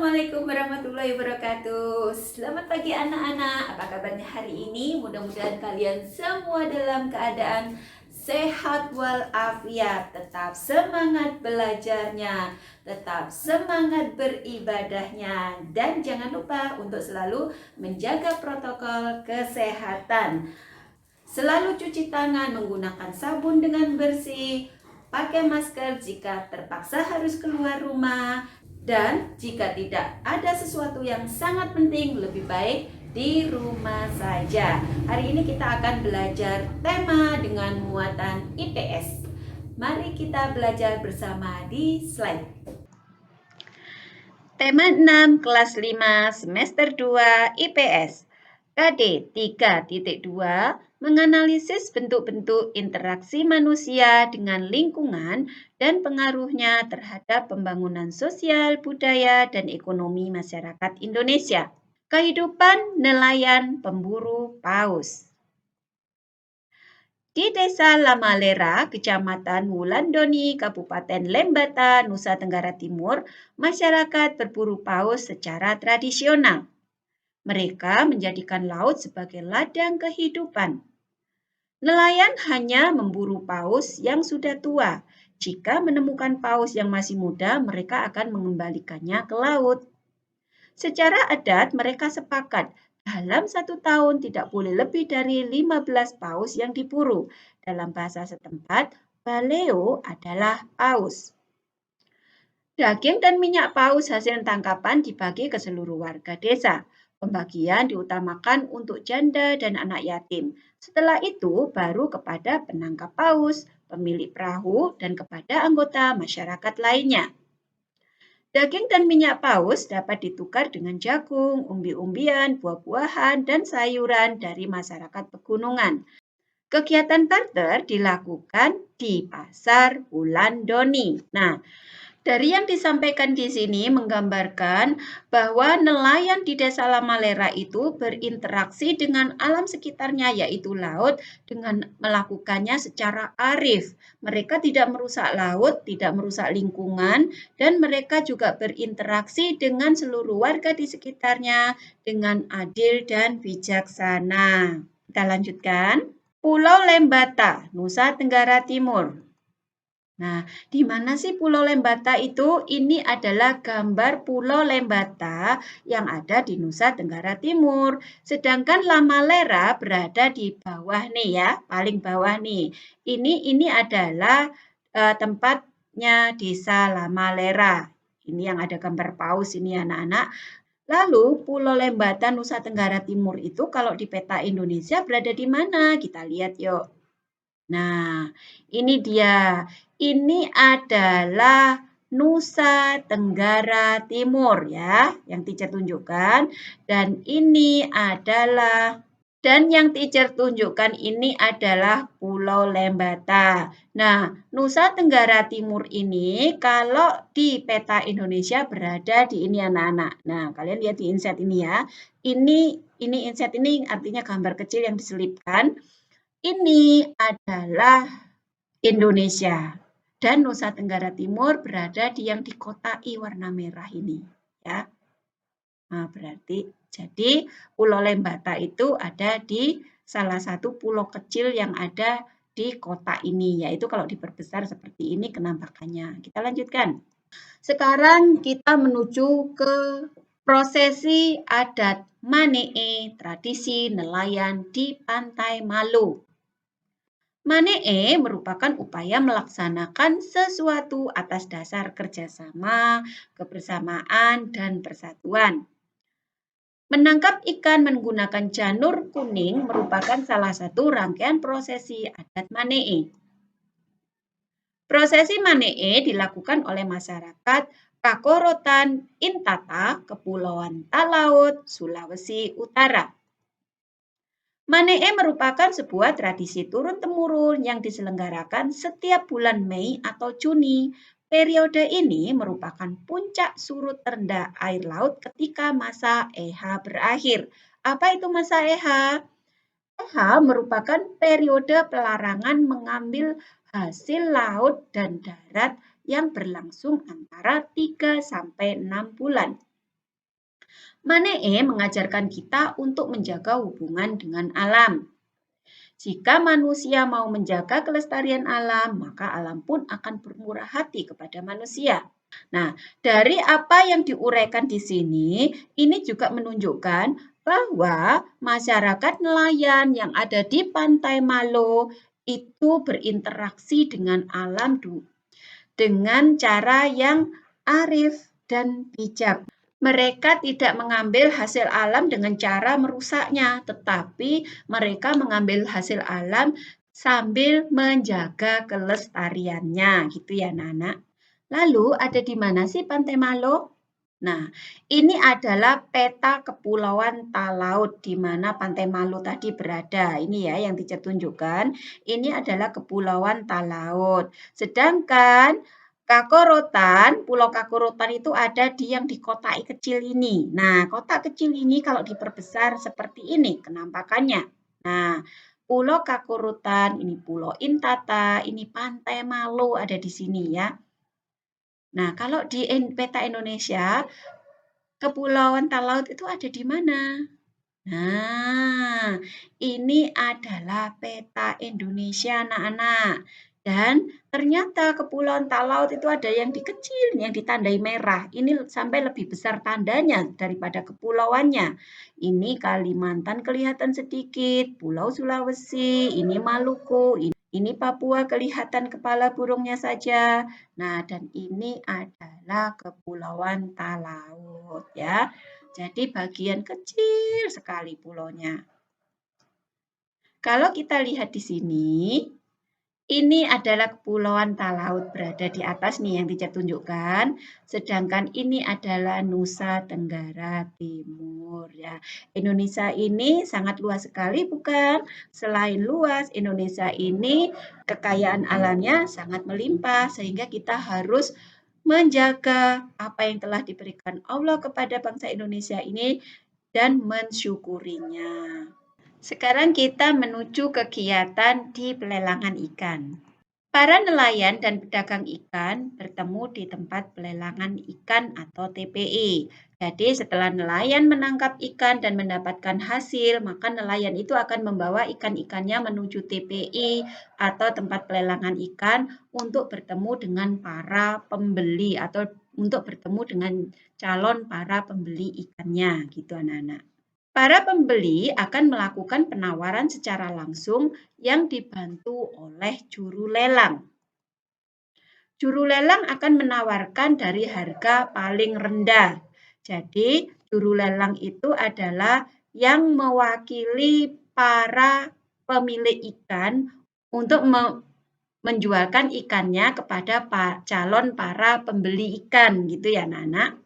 Assalamualaikum warahmatullahi wabarakatuh. Selamat pagi anak-anak. Apa kabarnya hari ini? Mudah-mudahan kalian semua dalam keadaan sehat walafiat. Tetap semangat belajarnya, tetap semangat beribadahnya, dan jangan lupa untuk selalu menjaga protokol kesehatan. Selalu cuci tangan menggunakan sabun dengan bersih, pakai masker jika terpaksa harus keluar rumah, dan jika tidak ada sesuatu yang sangat penting, lebih baik di rumah saja. Hari ini kita akan belajar tema dengan muatan IPS. Mari kita belajar bersama di slide. Tema 6 kelas 5 semester 2 IPS. KD 3.2 menganalisis bentuk-bentuk interaksi manusia dengan lingkungan dan pengaruhnya terhadap pembangunan sosial, budaya, dan ekonomi masyarakat Indonesia. Kehidupan nelayan pemburu paus. Di Desa Lamalera, Kecamatan Wulandoni, Kabupaten Lembata, Nusa Tenggara Timur, masyarakat berburu paus secara tradisional. Mereka menjadikan laut sebagai ladang kehidupan. Nelayan hanya memburu paus yang sudah tua. Jika menemukan paus yang masih muda, mereka akan mengembalikannya ke laut. Secara adat, mereka sepakat dalam 1 tahun tidak boleh lebih dari 15 paus yang diburu. Dalam bahasa setempat, baleo adalah paus. Daging dan minyak paus hasil tangkapan dibagi ke seluruh warga desa. Pembagian diutamakan untuk janda dan anak yatim. Setelah itu baru kepada penangkap paus, pemilik perahu, dan kepada anggota masyarakat lainnya. Daging dan minyak paus dapat ditukar dengan jagung, umbi-umbian, buah-buahan, dan sayuran dari masyarakat pegunungan. Kegiatan barter dilakukan di Pasar Wulandoni. Nah, dari yang disampaikan di sini menggambarkan bahwa nelayan di Desa Lamalera itu berinteraksi dengan alam sekitarnya yaitu laut dengan melakukannya secara arif. Mereka tidak merusak laut, tidak merusak lingkungan, dan mereka juga berinteraksi dengan seluruh warga di sekitarnya dengan adil dan bijaksana. Kita lanjutkan. Pulau Lembata, Nusa Tenggara Timur. Nah, di mana sih Pulau Lembata itu? Ini adalah gambar Pulau Lembata yang ada di Nusa Tenggara Timur. Sedangkan Lamalera berada di bawah nih ya, paling bawah nih. Ini adalah tempatnya Desa Lamalera. Ini yang ada gambar paus ini anak-anak. Lalu Pulau Lembata Nusa Tenggara Timur itu kalau di peta Indonesia berada di mana? Kita lihat yuk. Nah, ini dia. Ini adalah Nusa Tenggara Timur ya, yang teacher tunjukkan. Dan ini adalah yang teacher tunjukkan ini adalah Pulau Lembata. Nah, Nusa Tenggara Timur ini kalau di peta Indonesia berada di ini anak-anak. Nah, kalian lihat di inset ini ya. Ini inset ini artinya gambar kecil yang diselipkan. Ini adalah Indonesia dan Nusa Tenggara Timur berada di yang dikotai warna merah ini ya. Nah, berarti jadi Pulau Lembata itu ada di salah satu pulau kecil yang ada di kota ini, yaitu kalau diperbesar seperti ini kenampakannya. Kita lanjutkan. Sekarang kita menuju ke prosesi adat Manee, tradisi nelayan di Pantai Malu. Manee merupakan upaya melaksanakan sesuatu atas dasar kerjasama, kebersamaan, dan persatuan. Menangkap ikan menggunakan janur kuning merupakan salah satu rangkaian prosesi adat Manee. Prosesi Manee dilakukan oleh masyarakat Kakorotan Intata, Kepulauan Talaut, Sulawesi Utara. Manee merupakan sebuah tradisi turun-temurun yang diselenggarakan setiap bulan Mei atau Juni. Periode ini merupakan puncak surut terendah air laut ketika masa EH berakhir. Apa itu masa EH? EH merupakan periode pelarangan mengambil hasil laut dan darat yang berlangsung antara 3 sampai 6 bulan. Manee mengajarkan kita untuk menjaga hubungan dengan alam. Jika manusia mau menjaga kelestarian alam, maka alam pun akan bermurah hati kepada manusia. Nah, dari apa yang diuraikan di sini, ini juga menunjukkan bahwa masyarakat nelayan yang ada di Pantai Malo itu berinteraksi dengan alam dengan cara yang arif dan bijak. Mereka tidak mengambil hasil alam dengan cara merusaknya, tetapi mereka mengambil hasil alam sambil menjaga kelestariannya, gitu ya, Nana. Lalu ada di mana sih Pantai Malo? Nah, ini adalah peta kepulauan Talaut di mana Pantai Malo tadi berada. Ini ya yang Teacher tunjukkan. Ini adalah Kepulauan Talaut. Sedangkan Kakorotan, Pulau Kakorotan itu ada di yang di kotak kecil ini. Nah, kotak kecil ini kalau diperbesar seperti ini kenampakannya. Nah, Pulau Kakorotan, ini Pulau Intata, ini Pantai Malo ada di sini ya. Nah, kalau di peta Indonesia, Kepulauan Talaut itu ada di mana? Nah, ini adalah peta Indonesia, anak-anak. Dan ternyata Kepulauan Talaut itu ada yang di kecil, yang ditandai merah. Ini sampai lebih besar tandanya daripada kepulauannya. Ini Kalimantan kelihatan sedikit, Pulau Sulawesi, ini Maluku, ini Papua kelihatan kepala burungnya saja. Nah, dan ini adalah Kepulauan Talaut ya. Jadi bagian kecil sekali pulaunya. Kalau kita lihat di sini, ini adalah Kepulauan Talaut berada di atas nih yang Teacher tunjukkan. Sedangkan ini adalah Nusa Tenggara Timur ya. Indonesia ini sangat luas sekali bukan? Selain luas, Indonesia ini kekayaan alamnya sangat melimpah sehingga kita harus menjaga apa yang telah diberikan Allah kepada bangsa Indonesia ini dan mensyukurinya. Sekarang kita menuju kegiatan di pelelangan ikan. Para nelayan dan pedagang ikan bertemu di tempat pelelangan ikan atau TPI. Jadi setelah nelayan menangkap ikan dan mendapatkan hasil, maka nelayan itu akan membawa ikan-ikannya menuju TPI atau tempat pelelangan ikan untuk bertemu dengan para pembeli atau untuk bertemu dengan calon para pembeli ikannya gitu anak-anak. Para pembeli akan melakukan penawaran secara langsung yang dibantu oleh juru lelang. Juru lelang akan menawarkan dari harga paling rendah. Jadi, juru lelang itu adalah yang mewakili para pemilik ikan untuk menjualkan ikannya kepada calon para pembeli ikan gitu ya, Nana.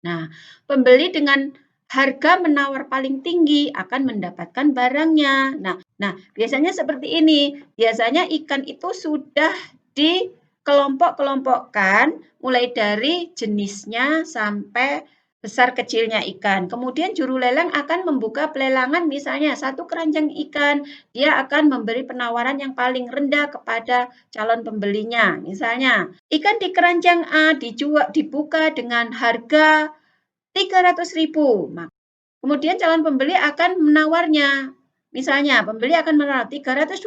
Nah, pembeli dengan harga menawar paling tinggi akan mendapatkan barangnya. Nah, biasanya seperti ini. Biasanya ikan itu sudah dikelompok-kelompokkan mulai dari jenisnya sampai besar kecilnya ikan. Kemudian juru lelang akan membuka pelelangan misalnya satu keranjang ikan. Dia akan memberi penawaran yang paling rendah kepada calon pembelinya. Misalnya, ikan di keranjang A dibuka dengan harga 300.000. Kemudian calon pembeli akan menawarnya. Misalnya, pembeli akan menawar 325.000.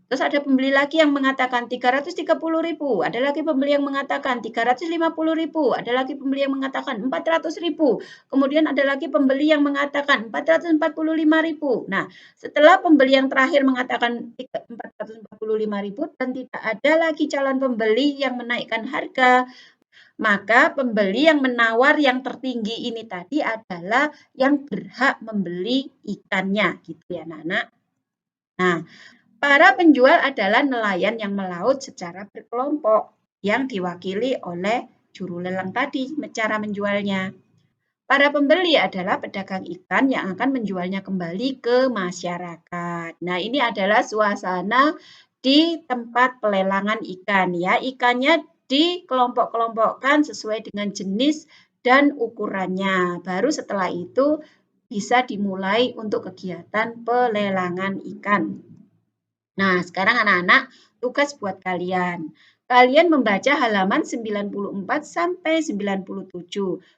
Terus ada pembeli lagi yang mengatakan 330.000. Ada lagi pembeli yang mengatakan 350.000. Ada lagi pembeli yang mengatakan 400.000. Kemudian ada lagi pembeli yang mengatakan 445.000. Nah, setelah pembeli yang terakhir mengatakan 445.000 dan tidak ada lagi calon pembeli yang menaikkan harga, maka pembeli yang menawar yang tertinggi ini tadi adalah yang berhak membeli ikannya, gitu ya, Nana. Nah, para penjual adalah nelayan yang melaut secara berkelompok yang diwakili oleh juru lelang tadi cara menjualnya. Para pembeli adalah pedagang ikan yang akan menjualnya kembali ke masyarakat. Nah, ini adalah suasana di tempat pelelangan ikan ya. Ikannya dikelompok-kelompokkan sesuai dengan jenis dan ukurannya. Baru setelah itu bisa dimulai untuk kegiatan pelelangan ikan. Nah, sekarang anak-anak tugas buat kalian. Kalian membaca halaman 94 sampai 97,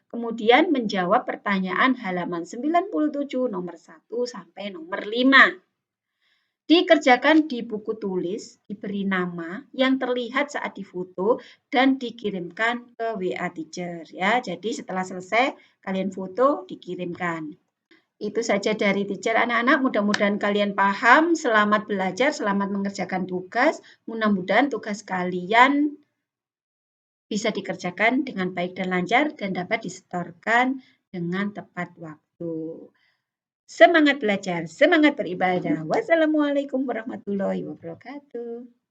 kemudian menjawab pertanyaan halaman 97 nomor 1 sampai nomor 5. Dikerjakan di buku tulis, diberi nama yang terlihat saat difoto dan dikirimkan ke WA Teacher ya. Jadi setelah selesai kalian foto dikirimkan. Itu saja dari Teacher anak-anak. Mudah-mudahan kalian paham. Selamat belajar, selamat mengerjakan tugas. Mudah-mudahan tugas kalian bisa dikerjakan dengan baik dan lancar dan dapat disetorkan dengan tepat waktu. Semangat belajar, semangat beribadah. Wassalamualaikum warahmatullahi wabarakatuh.